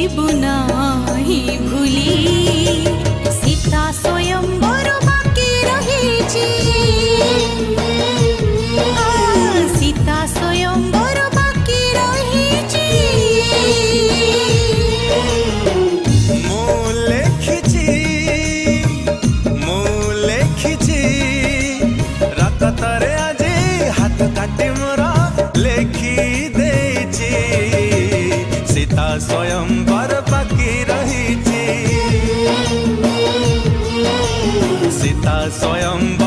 ଯିବୁ ନାହିଁ ଭୁଲି ସୀତା ସ୍ୱୟଂବର ବାକି ରହିଛି ସୀତା ସ୍ୱୟଂବର ବାକି ରହିଛି ମୁଁ ଲେଖିଛି ରାତରେ ଆଜି ହାତ କାଟି ମୋର ଲେଖି ଦେଇଛି ସୀତା ସ୍ୱୟଂବର ବାକି ରହିଛି ସୀତା ସ୍ୱୟଂବର